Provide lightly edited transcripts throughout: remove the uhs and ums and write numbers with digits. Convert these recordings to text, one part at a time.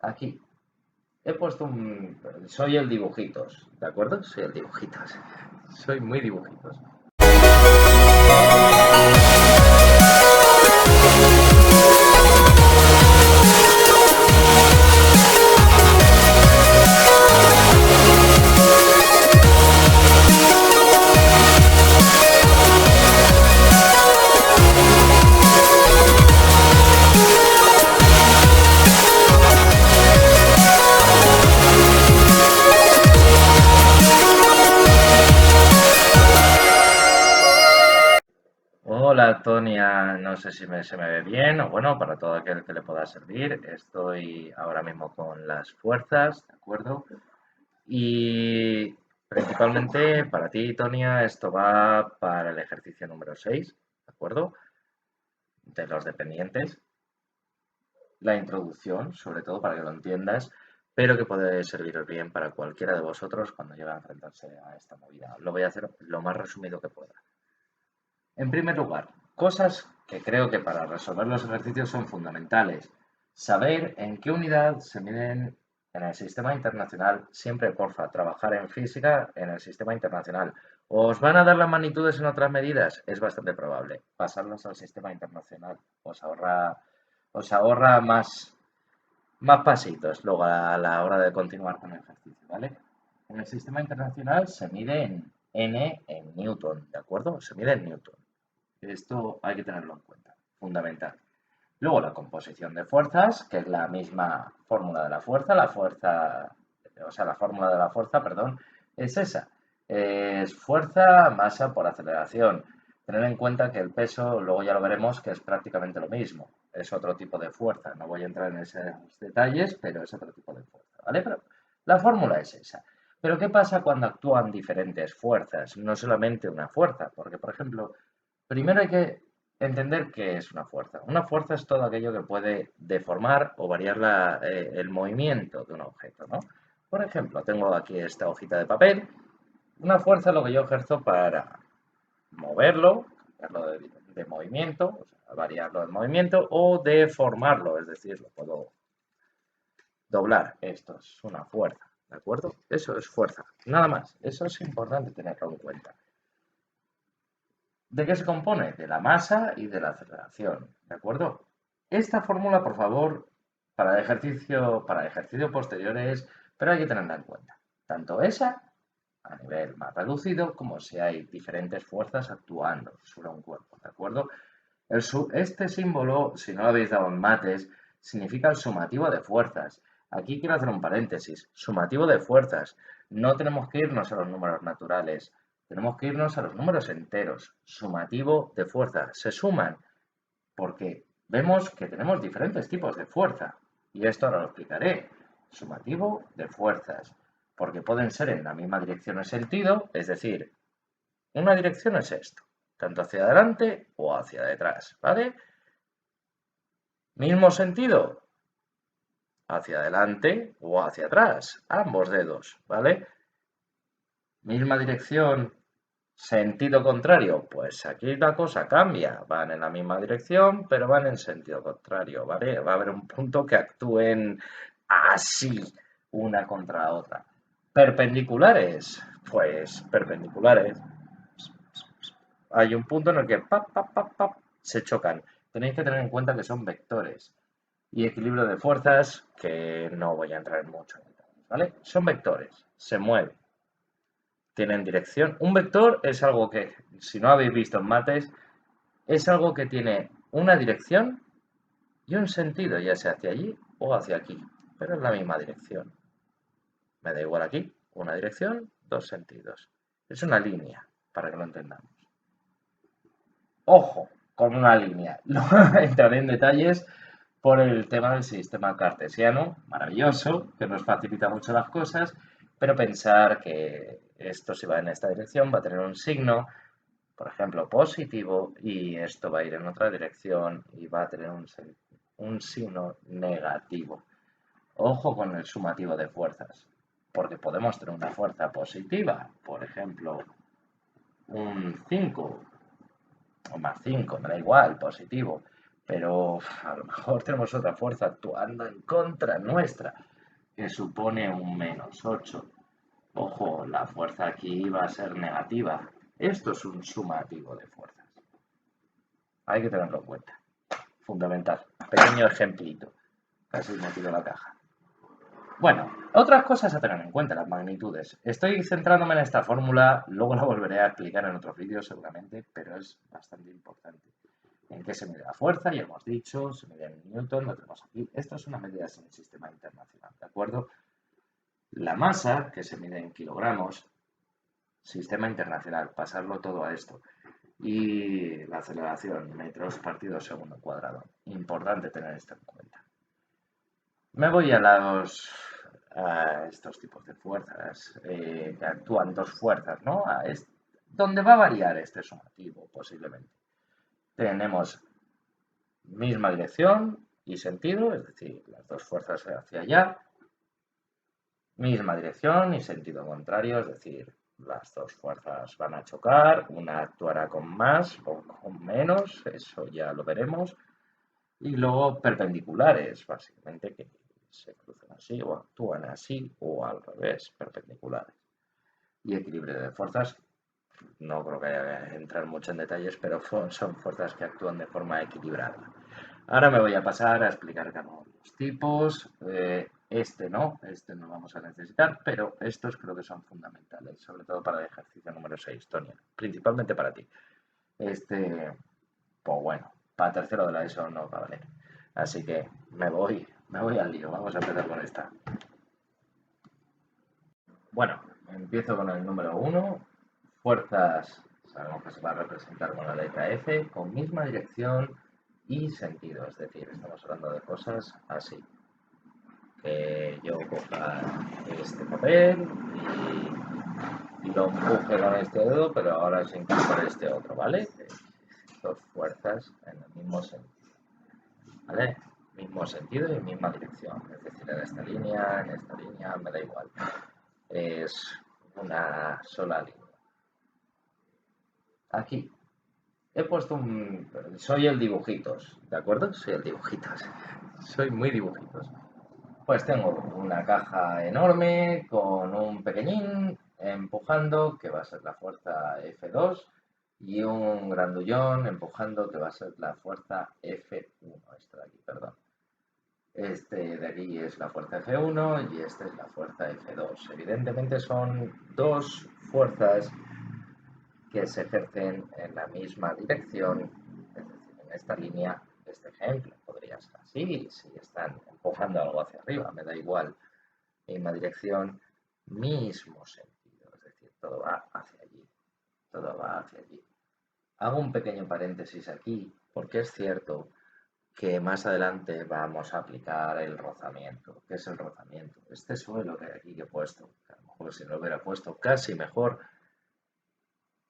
Aquí. He puesto un... Soy el dibujitos, ¿de acuerdo? Soy el dibujitos. Soy muy dibujitos. Hola, Tonia, no sé si se me ve bien o bueno, para todo aquel que le pueda servir. Estoy ahora mismo con las fuerzas, ¿de acuerdo? Y principalmente para ti, Tonia, esto va para el ejercicio número 6, ¿de acuerdo? De los dependientes. La introducción, sobre todo para que lo entiendas, pero que puede servir bien para cualquiera de vosotros cuando llegue a enfrentarse a esta movida. Lo voy a hacer lo más resumido que pueda. En primer lugar, cosas que creo que para resolver los ejercicios son fundamentales. Saber en qué unidad se miden en el sistema internacional. Siempre, porfa, trabajar en física en el sistema internacional. ¿Os van a dar las magnitudes en otras medidas? Es bastante probable. Pasarlas al sistema internacional os ahorra más pasitos luego a la hora de continuar con el ejercicio, ¿vale? En el sistema internacional se mide en N en Newton, ¿de acuerdo? Se mide en Newton. Esto hay que tenerlo en cuenta, fundamental. Luego la composición de fuerzas, que es la misma fórmula de la fuerza, la fórmula de la fuerza, perdón, es esa. Es fuerza, masa por aceleración. Tener en cuenta que el peso, luego ya lo veremos, que es prácticamente lo mismo. Es otro tipo de fuerza. No voy a entrar en esos detalles, pero es otro tipo de fuerza, ¿vale? Pero la fórmula es esa. Pero ¿qué pasa cuando actúan diferentes fuerzas? No solamente una fuerza, porque, por ejemplo, primero hay que entender qué es una fuerza. Una fuerza es todo aquello que puede deformar o variar el movimiento de un objeto, ¿no? Por ejemplo, tengo aquí esta hojita de papel. Una fuerza es lo que yo ejerzo para moverlo, cambiarlo de movimiento, o sea, variarlo de movimiento o deformarlo, es decir, lo puedo doblar. Esto es una fuerza, ¿de acuerdo? Eso es fuerza, nada más. Eso es importante tenerlo en cuenta. ¿De qué se compone? De la masa y de la aceleración, ¿de acuerdo? Esta fórmula, por favor, para ejercicio posteriores, pero hay que tenerla en cuenta. Tanto esa, a nivel más reducido, como si hay diferentes fuerzas actuando sobre un cuerpo, ¿de acuerdo? Este símbolo, si no lo habéis dado en mates, significa el sumativo de fuerzas. Aquí quiero hacer un paréntesis. Sumativo de fuerzas. No tenemos que irnos a los números naturales. Tenemos que irnos a los números enteros. Sumativo de fuerza. Se suman porque vemos que tenemos diferentes tipos de fuerza. Y esto ahora lo explicaré. Sumativo de fuerzas. Porque pueden ser en la misma dirección en sentido, es decir, una dirección es esto, tanto hacia adelante o hacia detrás, ¿vale? Mismo sentido, hacia adelante o hacia atrás, ambos dedos, ¿vale? Misma dirección, sentido contrario, pues aquí la cosa cambia, van en la misma dirección, pero van en sentido contrario, ¿vale? Va a haber un punto que actúen así, una contra la otra. Perpendiculares, pues perpendiculares. Hay un punto en el que se chocan. Tenéis que tener en cuenta que son vectores y equilibrio de fuerzas, que no voy a entrar en mucho en detalles, ¿vale? Son vectores, se mueven, tienen dirección. Un vector es algo que, si no habéis visto en mates, es algo que tiene una dirección y un sentido, ya sea hacia allí o hacia aquí, pero es la misma dirección. Me da igual aquí, una dirección, dos sentidos. Es una línea, para que lo entendamos. Ojo con una línea. No entraré en detalles por el tema del sistema cartesiano, maravilloso, que nos facilita mucho las cosas, pero pensar que esto si va en esta dirección va a tener un signo, por ejemplo, positivo, y esto va a ir en otra dirección y va a tener un signo negativo. Ojo con el sumativo de fuerzas, porque podemos tener una fuerza positiva, por ejemplo, un 5 o más 5, me da igual, positivo, pero a lo mejor tenemos otra fuerza actuando en contra nuestra, que supone un -8. Ojo, la fuerza aquí va a ser negativa. Esto es un sumativo de fuerzas. Hay que tenerlo en cuenta. Fundamental. Pequeño ejemplito. Casi metido la caja. Bueno, otras cosas a tener en cuenta, las magnitudes. Estoy centrándome en esta fórmula, luego la volveré a explicar en otros vídeos seguramente, pero es bastante importante. ¿En qué se mide la fuerza? Ya hemos dicho, se mide en Newton, lo tenemos aquí. Esto es una medida en el sistema internacional, ¿de acuerdo? La masa, que se mide en kilogramos, sistema internacional, pasarlo todo a esto. Y la aceleración, metros partidos segundo cuadrado. Importante tener esto en cuenta. Me voy a estos tipos de fuerzas que actúan dos fuerzas, ¿no? Donde va a variar este sumativo posiblemente. Tenemos misma dirección y sentido, es decir, las dos fuerzas hacia allá, misma dirección y sentido contrario, es decir, las dos fuerzas van a chocar, una actuará con más o con menos, eso ya lo veremos, y luego perpendiculares, básicamente, que se cruzan así o actúan así o al revés, perpendiculares. Y equilibrio de fuerzas, no creo que haya que entrar mucho en detalles, pero son fuerzas que actúan de forma equilibrada. Ahora me voy a pasar a explicar cada uno de los tipos. Este no vamos a necesitar, pero estos creo que son fundamentales, sobre todo para el ejercicio número 6, Tonia, principalmente para ti. Pues bueno, para tercero de la ESO no va a valer. Así que me voy al lío. Vamos a empezar con esta. Bueno, empiezo con el número 1. Fuerzas, sabemos que se va a representar con la letra F, con misma dirección y sentido. Es decir, estamos hablando de cosas así. Que yo coja este papel y lo empuje con este dedo, pero ahora sin coger este otro, ¿vale? Dos fuerzas en el mismo sentido. ¿Vale? Mismo sentido y misma dirección. Es decir, en esta línea, me da igual. Es una sola línea. Aquí he puesto un... Soy el dibujitos, ¿de acuerdo? Soy el dibujitos. Soy muy dibujitos. Pues tengo una caja enorme con un pequeñín empujando, que va a ser la fuerza F2, y un grandullón empujando, que va a ser la fuerza F1. Esta de aquí, perdón. Este de aquí es la fuerza F1 y esta es la fuerza F2. Evidentemente son dos fuerzas que se ejercen en la misma dirección, es decir, en esta línea, este ejemplo podría ser así, si están empujando algo hacia arriba, me da igual, misma dirección, mismo sentido, es decir, todo va hacia allí, todo va hacia allí. Hago un pequeño paréntesis aquí, porque es cierto que más adelante vamos a aplicar el rozamiento. ¿Qué es el rozamiento? Este suelo que hay aquí que he puesto, que a lo mejor si no lo hubiera puesto casi mejor,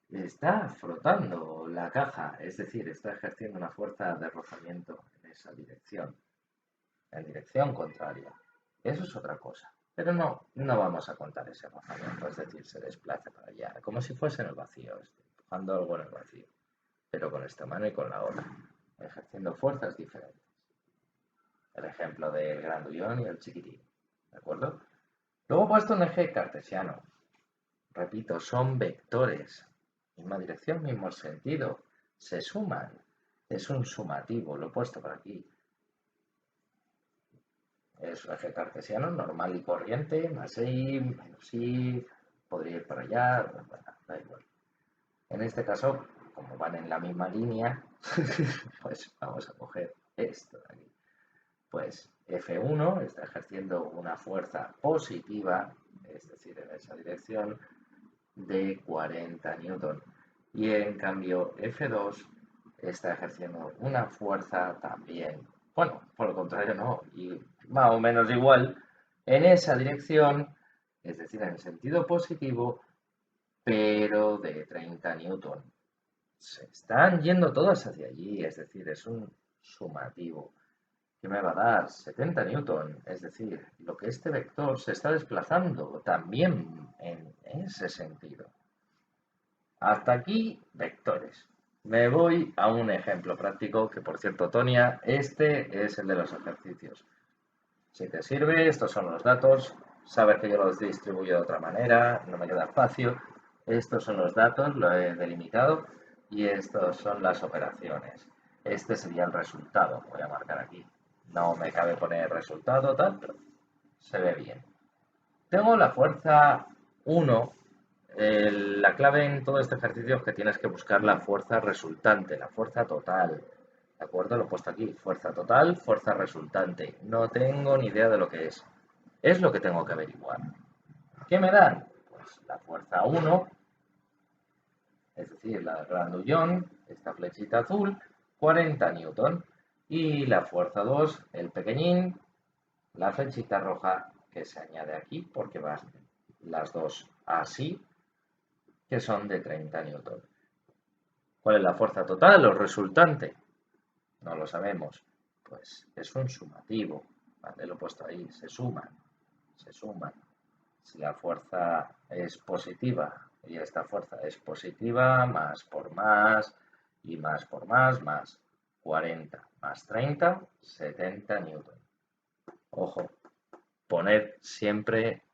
está frotando la caja, es decir, está ejerciendo una fuerza de rozamiento en esa dirección, en dirección contraria. Eso es otra cosa. Pero no vamos a contar ese rozamiento, es decir, se desplaza para allá, como si fuese en el vacío, empujando algo en el vacío, pero con esta mano y con la otra, ejerciendo fuerzas diferentes. El ejemplo del grandullón y el chiquitín, ¿de acuerdo? Luego he puesto un eje cartesiano. Repito, son vectores. Misma dirección, mismo sentido. Se suman. Es un sumativo, lo he puesto por aquí. Es un eje cartesiano normal y corriente, más y, menos y, podría ir para allá, bueno, da igual. En este caso, como van en la misma línea, pues vamos a coger esto de aquí. Pues F1 está ejerciendo una fuerza positiva, es decir, en esa dirección, de 40 newton. Y en cambio F2 está ejerciendo una fuerza también, bueno, por el contrario no, y más o menos igual, en esa dirección, es decir, en el sentido positivo, pero de 30 newton. Se están yendo todas hacia allí, es decir, es un sumativo que me va a dar 70 newton, es decir, lo que este vector se está desplazando también en ese sentido. Hasta aquí, vectores. Me voy a un ejemplo práctico que, por cierto, Tonia, este es el de los ejercicios. Si te sirve, estos son los datos. Sabes que yo los distribuyo de otra manera, no me queda espacio. Estos son los datos, lo he delimitado, y estos son las operaciones. Este sería el resultado, voy a marcar aquí. No me cabe poner resultado, tal, pero se ve bien. Tengo la fuerza 1. La clave en todo este ejercicio es que tienes que buscar la fuerza resultante, la fuerza total. ¿De acuerdo? Lo he puesto aquí. Fuerza total, fuerza resultante. No tengo ni idea de lo que es. Es lo que tengo que averiguar. ¿Qué me dan? Pues la fuerza 1, es decir, la grandullón, esta flechita azul, 40 newton. Y la fuerza 2, el pequeñín, la flechita roja que se añade aquí porque van las dos así, que son de 30 newton. ¿Cuál es la fuerza total o resultante? No lo sabemos. Pues es un sumativo. ¿Vale? Lo he puesto ahí. Se suman. Se suman. Si la fuerza es positiva y esta fuerza es positiva, más por más y más por más 40 más 30, 70 newton. Ojo, poned siempre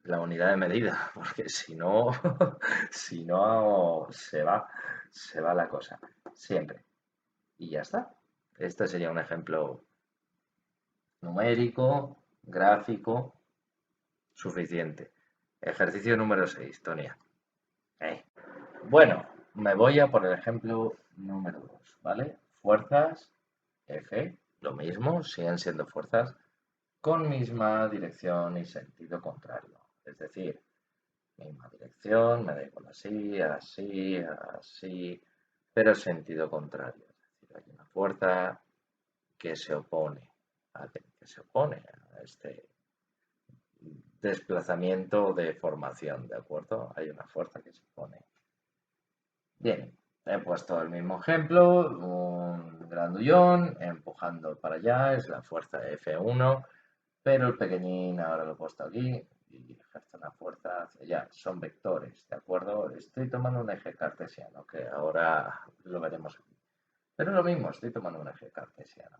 la unidad de medida, porque si no, si no se va la cosa, siempre. Y ya está. Este sería un ejemplo numérico, gráfico, suficiente. Ejercicio número 6, Tonia. Bueno, me voy a por el ejemplo número 2, ¿vale? Fuerzas F, lo mismo, siguen siendo fuerzas con misma dirección y sentido contrario. Es decir, misma dirección, me da igual así, así, así, pero sentido contrario. Es decir, hay una fuerza que se opone a este desplazamiento de formación, ¿de acuerdo? Hay una fuerza que se opone. Bien, he puesto el mismo ejemplo, un grandullón empujando para allá, es la fuerza F1, pero el pequeñín ahora lo he puesto aquí y ejerce una fuerza hacia allá. Son vectores, ¿de acuerdo? Estoy tomando un eje cartesiano, que ahora lo veremos aquí. Pero lo mismo, estoy tomando un eje cartesiano.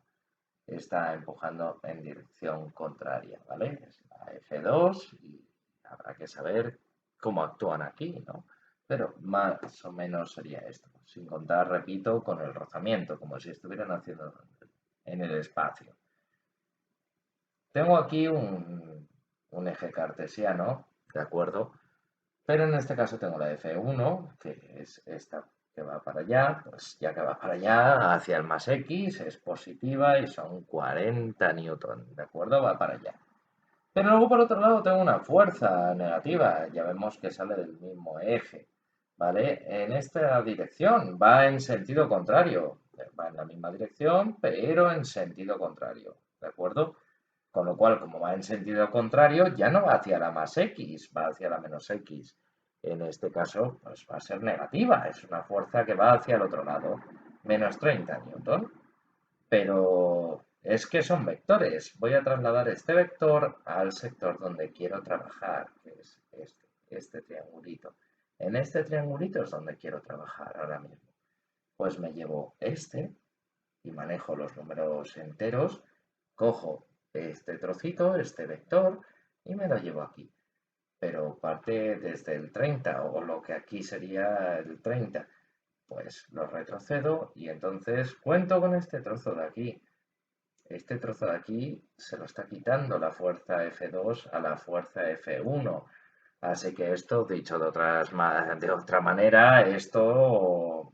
Está empujando en dirección contraria, ¿vale? Es la F2 y habrá que saber cómo actúan aquí, ¿no? Pero más o menos sería esto, sin contar, repito, con el rozamiento, como si estuvieran haciendo en el espacio. Tengo aquí un eje cartesiano, ¿de acuerdo? Pero en este caso tengo la F1, que es esta que va para allá, pues ya que va para allá, hacia el más X, es positiva y son 40 newton, ¿de acuerdo? Va para allá. Pero luego por otro lado tengo una fuerza negativa, ya vemos que sale del mismo eje, ¿vale? En esta dirección, va en sentido contrario, va en la misma dirección, pero en sentido contrario, ¿de acuerdo? Con lo cual, como va en sentido contrario, ya no va hacia la más X, va hacia la menos X. En este caso, pues va a ser negativa, es una fuerza que va hacia el otro lado, menos 30 newton. Pero es que son vectores. Voy a trasladar este vector al sector donde quiero trabajar, que es este triangulito. En este triangulito es donde quiero trabajar ahora mismo. Pues me llevo este y manejo los números enteros, cojo este trocito, este vector, y me lo llevo aquí. Pero parte desde el 30, o lo que aquí sería el 30. Pues lo retrocedo y entonces cuento con este trozo de aquí. Este trozo de aquí se lo está quitando la fuerza F2 a la fuerza F1. Así que esto, dicho de otra manera, esto...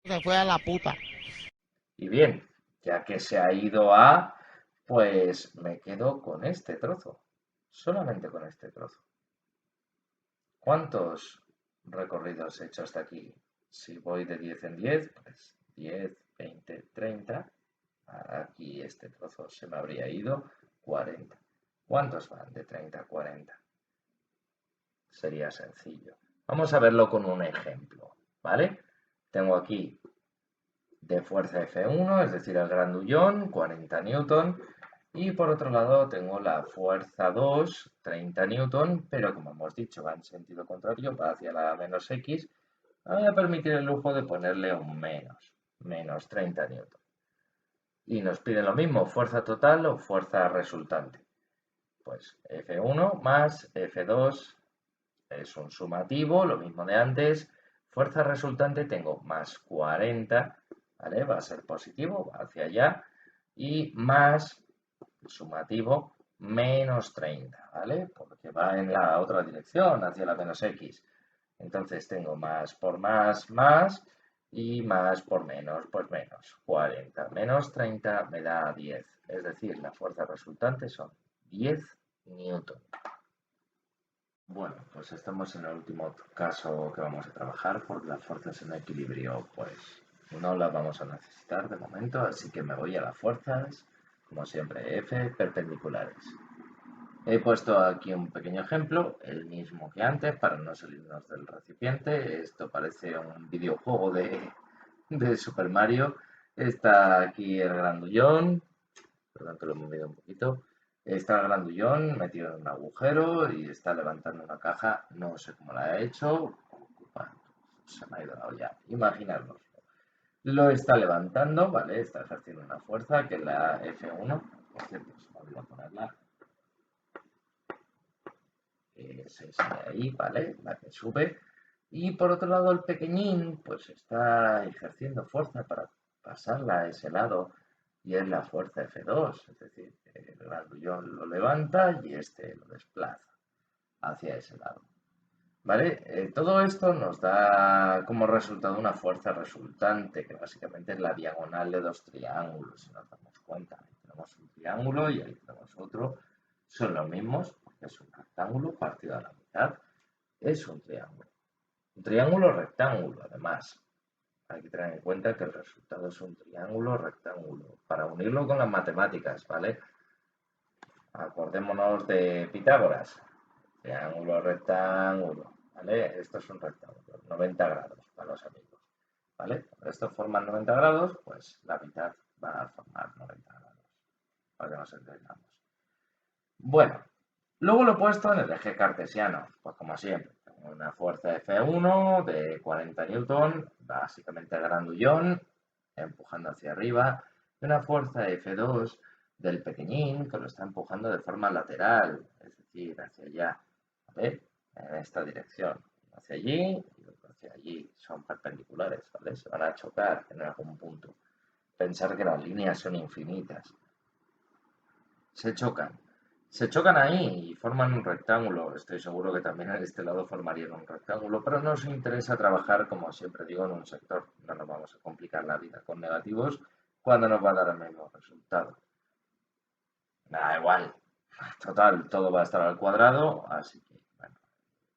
Se fue a la puta. Y bien, ya que se ha ido a, pues me quedo con este trozo. Solamente con este trozo. ¿Cuántos recorridos he hecho hasta aquí? Si voy de 10 en 10, pues 10, 20, 30. Aquí este trozo se me habría ido 40. ¿Cuántos van de 30 a 40? Sería sencillo. Vamos a verlo con un ejemplo, ¿vale? Tengo aquí de fuerza F1, es decir, el grandullón, 40 newton. Y por otro lado tengo la fuerza 2, 30 newton, pero como hemos dicho va en sentido contrario, va hacia la menos X, Me voy a permitir el lujo de ponerle un menos 30 newton. Y nos piden lo mismo, fuerza total o fuerza resultante. Pues F1 más F2 es un sumativo, lo mismo de antes. Fuerza resultante tengo más 40, ¿vale? Va a ser positivo, va hacia allá. Y más el sumativo menos 30, ¿vale? Porque va en la otra dirección, hacia la menos X. Entonces tengo más por más, y más por menos, pues menos 40. Menos 30 me da 10. Es decir, la fuerza resultante son 10 newton. Bueno, pues estamos en el último caso que vamos a trabajar porque las fuerzas en equilibrio pues no las vamos a necesitar de momento, así que me voy a las fuerzas, como siempre, F perpendiculares. He puesto aquí un pequeño ejemplo, el mismo que antes, para no salirnos del recipiente. Esto parece un videojuego de Super Mario. Está aquí el grandullón, perdón que lo he movido un poquito. Está el grandullón metido en un agujero y está levantando una caja. No sé cómo la ha hecho. Bueno, se me ha ido la olla. Imaginarnos. Lo está levantando, ¿vale? Está ejerciendo una fuerza que es la F1. Por cierto, se me olvidó ponerla. Es esa de ahí, ¿vale? La que sube. Y por otro lado, el pequeñín, pues está ejerciendo fuerza para pasarla a ese lado y es la fuerza F2, es decir, el grandullón lo levanta y este lo desplaza hacia ese lado. ¿Vale? Todo esto nos da como resultado una fuerza resultante, que básicamente es la diagonal de dos triángulos, si nos damos cuenta. Ahí tenemos un triángulo y ahí tenemos otro. Son los mismos, porque es un rectángulo partido a la mitad. Es un triángulo. Un triángulo rectángulo, además. Hay que tener en cuenta que el resultado es un triángulo rectángulo. Para unirlo con las matemáticas, ¿vale? Acordémonos de Pitágoras. Triángulo rectángulo, ¿vale? Esto es un rectángulo, 90 grados para los amigos, ¿vale? Cuando esto forma 90 grados, pues la mitad va a formar 90 grados, para que nos entendamos. Bueno, luego lo he puesto en el eje cartesiano, pues como siempre, tengo una fuerza F1 de 40 newton, básicamente el grandullón, empujando hacia arriba, y una fuerza F2 del pequeñín que lo está empujando de forma lateral, es decir, hacia allá, ¿vale? En esta dirección, hacia allí y otro hacia allí, son perpendiculares, ¿vale? Se van a chocar en algún punto. Pensar que las líneas son infinitas. Se chocan. Se chocan ahí y forman un rectángulo. Estoy seguro que también en este lado formarían un rectángulo, pero nos interesa trabajar, como siempre digo, en un sector. No nos vamos a complicar la vida con negativos cuando nos va a dar el mismo resultado. Da igual. Total, todo va a estar al cuadrado, así que, bueno,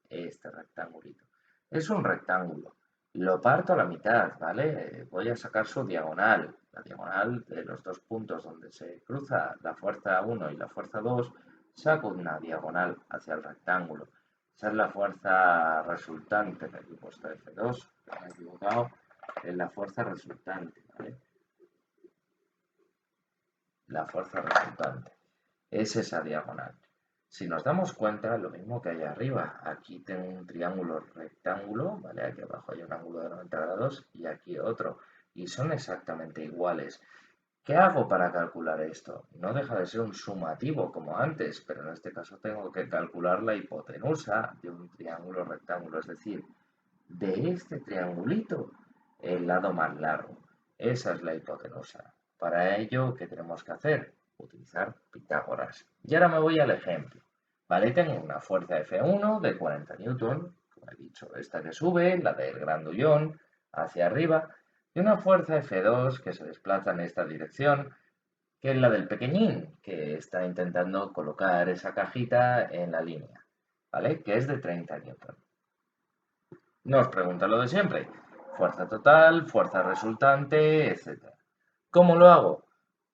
este rectangulito. Es un rectángulo. Lo parto a la mitad, ¿vale? Voy a sacar su diagonal. La diagonal de los dos puntos donde se cruza la fuerza 1 y la fuerza 2, saco una diagonal hacia el rectángulo. Esa es la fuerza resultante. Me he puesto F2, me he equivocado. Es la fuerza resultante, ¿vale? La fuerza resultante. Es esa diagonal. Si nos damos cuenta, lo mismo que hay arriba, aquí tengo un triángulo rectángulo, ¿vale? Aquí abajo hay un ángulo de 90 grados y aquí otro, y son exactamente iguales. ¿Qué hago para calcular esto? No deja de ser un sumativo como antes, pero en este caso tengo que calcular la hipotenusa de un triángulo rectángulo, es decir, de este triangulito, el lado más largo. Esa es la hipotenusa. Para ello, ¿qué tenemos que hacer? Utilizar Pitágoras. Y ahora me voy al ejemplo. Vale, tengo una fuerza F1 de 40 newton, como he dicho, esta que sube, la del grandullón, hacia arriba, y una fuerza F2 que se desplaza en esta dirección, que es la del pequeñín, que está intentando colocar esa cajita en la línea, ¿vale? Que es de 30 newton. Nos pregunta lo de siempre. Fuerza total, fuerza resultante, etc. ¿Cómo lo hago?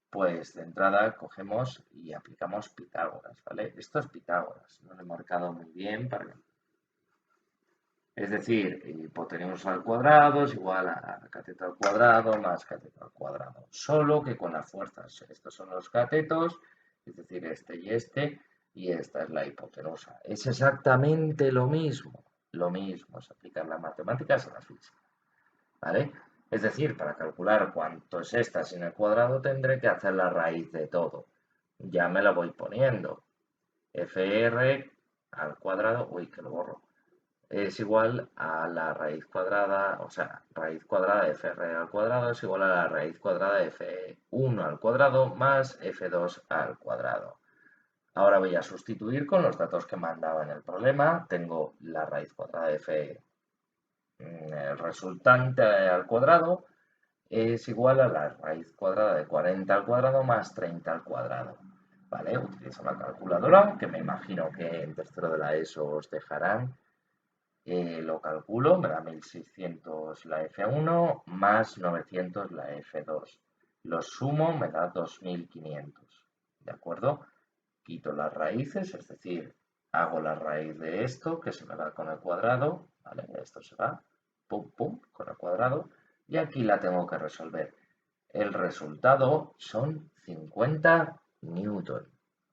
Pues de entrada cogemos y aplicamos Pitágoras, ¿vale? Esto es Pitágoras, no lo he marcado muy bien para que... Es decir, hipotenusa al cuadrado es igual a cateto al cuadrado más cateto al cuadrado. Solo que con las fuerzas. Estos son los catetos, es decir, este, y esta es la hipotenusa. Es exactamente lo mismo, lo mismo es aplicar las matemáticas a la física, ¿vale? Es decir, para calcular cuánto es esta sin el cuadrado tendré que hacer la raíz de todo. Ya me la voy poniendo. FR al cuadrado, uy, que lo borro, es igual a la raíz cuadrada, o sea, raíz cuadrada de FR al cuadrado es igual a la raíz cuadrada de F1 al cuadrado más F2 al cuadrado. Ahora voy a sustituir con los datos que me han dado en el problema. Tengo la raíz cuadrada de F, el resultante al cuadrado es igual a la raíz cuadrada de 40 al cuadrado más 30 al cuadrado. ¿Vale? Utilizo la calculadora, que me imagino que en tercero de la ESO os dejarán. Lo calculo, me da 1600 la F1 más 900 la F2. Los sumo, me da 2500. ¿De acuerdo? Quito las raíces, es decir, hago la raíz de esto, que se me va con el cuadrado, ¿vale? Esto se va, pum, pum, con el cuadrado, y aquí la tengo que resolver. El resultado son 50 newton,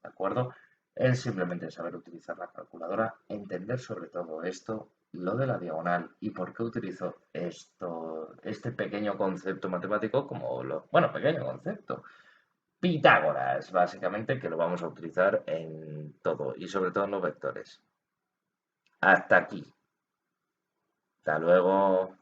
¿de acuerdo? Es simplemente saber utilizar la calculadora, entender sobre todo esto, lo de la diagonal y por qué utilizo este pequeño concepto matemático como bueno, pequeño concepto. Pitágoras, básicamente, que lo vamos a utilizar en todo y sobre todo en los vectores. Hasta aquí. Hasta luego.